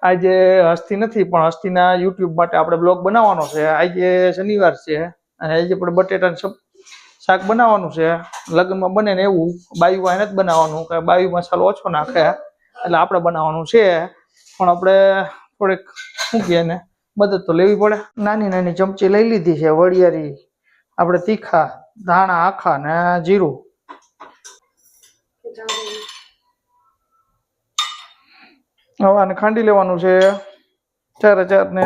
આજે હસ્તી નથી પણ હસ્તીના યુટ્યુબ માટે આપણે બ્લોગ બનાવવાનો છે. આજે શનિવાર છે અને આજે આપણે બટેટાનું શાક બનાવવાનું છે. લગ્નમાં બને ને એવું બાયુ એને જ બનાવવાનું કે બાયુ મસાલો ઓછો નાખે એટલે આપણે બનાવવાનું છે. પણ આપણે થોડીક શું કહે ને મદદ તો લેવી પડે. નાની નાની ચમચી લઈ લીધી છે વરિયાળી, આપણે તીખા ધાણા આખા ને જીરું. હવે આને ખાંડી લેવાનું છે. ચારે ચાર ને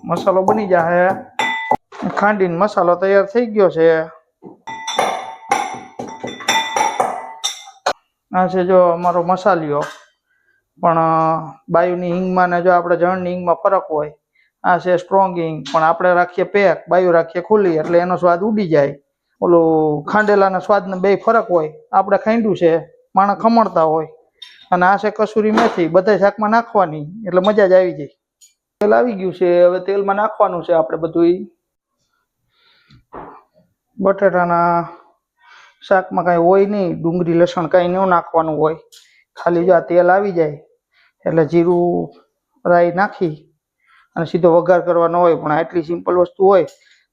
મસાલો બની જાય. ખાંડીને મસાલો તૈયાર થઈ ગયો છે. આ છે જો અમારો મસાલિયો. પણ બાયુની હિંગમાં ને જો આપણે જળની હિંગમાં ફરક હોય. આ છે સ્ટ્રોંગ હિંગ, પણ આપણે રાખીએ પેક, બાયુ રાખીએ ખુલ્લી એટલે એનો સ્વાદ ઉડી જાય. ઓલું ખાંડેલાના સ્વાદને બે ફરક હોય. આપણે ખાંડ્યું છે, માણસ ખમણતા હોય. અને આ છે કસૂરી મેથી, બધા શાકમાં નાખવાની એટલે મજા જ આવી જાય. તેલ આવી ગયું છે, હવે તેલમાં નાખવાનું છે આપણે બધું. બટેટાના શાકમાં કાંઈ હોય નહીં, ડુંગળી લસણ કાંઈ ન નાખવાનું હોય. ખાલી જો આ તેલ આવી જાય એટલે જીરું રાઈ નાખી અને સીધો વઘાર કરવાનો હોય. પણ આટલી સિમ્પલ વસ્તુ હોય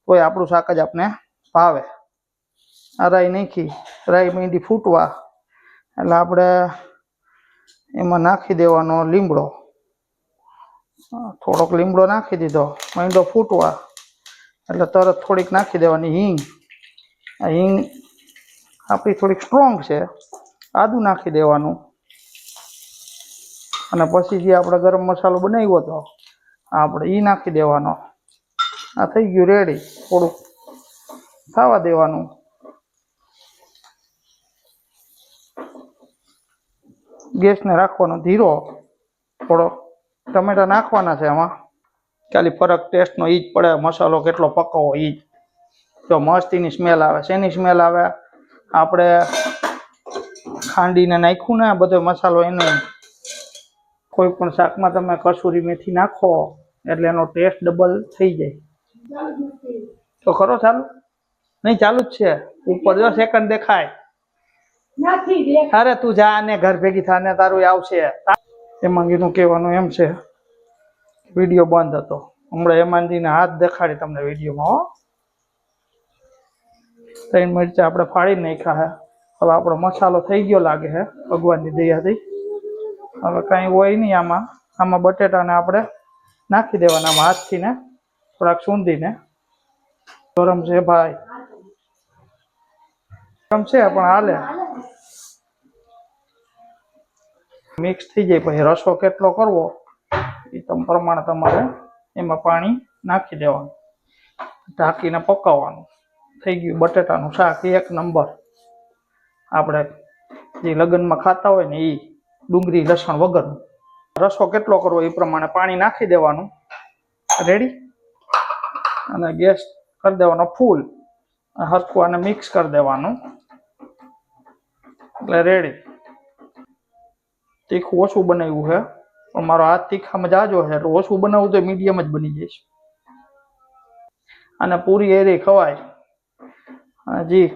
તોય આપણું શાક જ આપણે ભાવે. આ રાઈ નાખી, રાઈ માંડી ફૂટવા એટલે આપણે એમાં નાખી દેવાનો લીમડો. થોડોક લીમડો નાખી દીધો, માંડો ફૂટવા એટલે તરત થોડીક નાખી દેવાની હિંગ. આ હિંગ આપણી થોડીક સ્ટ્રોંગ છે. આદું નાખી દેવાનું અને પછી જે આપણે ગરમ મસાલો બનાવ્યો હતો આપણે એ નાખી દેવાનો. આ થઈ ગયું રેડી. થોડુંક થવા દેવાનું. ગેસને રાખવાનો ધીરો. થોડો ટમેટા નાખવાના છે આમાં. ખાલી ફરક ટેસ્ટનો ઈ જ પડે, મસાલો કેટલો પકવો ઈ જ. જો મસ્તીની સ્મેલ આવે. શેની સ્મેલ આવે? આપણે ખાંડીને નાખ્યું ને બધો મસાલો એને. કોઈ પણ શાકમાં તમે કસૂરી મેથી નાખો એટલે એનો ટેસ્ટ ડબલ થઈ જાય. તો ખરો ચાલુ? નહીં ચાલુ જ છે. ઉપર જો સેકન્ડ દેખાય. અરે તું જા ને ઘર ભેગી થાને તારું આવશે. એમાં એનું કહેવાનું એમ છે વિડીયો બંધ હતો. હમણાં હેમાંજીને હાથ દેખાડી તમને વિડીયોમાં. હો 3 મરચાં આપણે ફાડી નાખ્યા છે. હવે આપણો મસાલો થઈ ગયો લાગે છે ભગવાનની દયાથી. હવે કાંઈ હોય નહીં આમાં. આમાં બટેટાને આપણે નાખી દેવાના હાથથી ને થોડાક સૂંધીને. ગરમ છે ભાઈ, ગરમ છે પણ હાલે. મિક્સ થઈ જાય પછી રસો કેટલો કરવો એ પ્રમાણે તમારે એમાં પાણી નાખી દેવાનું. ઢાંકીને પકાવવાનું. થઈ ગયું બટેટાનું શાક એક નંબર. આપણે જે લગ્નમાં ખાતા હોય ને એ ડુંગળી લસણ વગરનું. રસો કેટલો કરવો એ પ્રમાણે પાણી નાખી દેવાનું. રેડી. અને ગેસ કરી દેવાનો ફૂલ. હરખું આને મિક્સ કરી દેવાનું એટલે રેડી. તીખું ઓછું બનાવ્યું છે પણ મારો હાથ તીખામાં જાજો છે એટલે ઓછું બનાવવું તો મીડિયમ જ બની જાય છે. અને પૂરી એરી ખવાય. હજી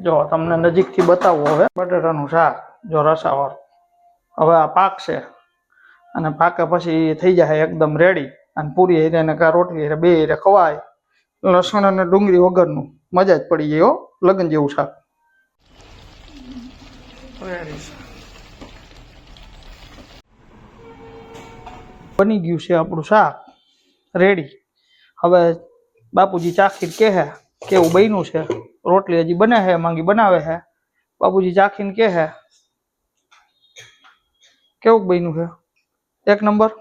જો તમને નજીકથી બતાવવું હવે બટેટાનું શાક જો રસાવાળું. હવે આ પાકશે અને પાકે પછી થઈ જાય એકદમ રેડી. અને પૂરી એરી ને કા રોટલી બે એરે ખવાય. લસણ અને ડુંગળી વગરનું મજા જ પડી જાય. હો લગ્ન જેવું શાક બની ગયું છે આપણું શાક રેડી. હવે બાપુજી ચાખીને કહે કેવું બન્યું છે. રોટલી હજી બને છે, માંગી બનાવે છે. બાપુજી ચાખીને કહે કેવું બન્યું છે. એક નંબર.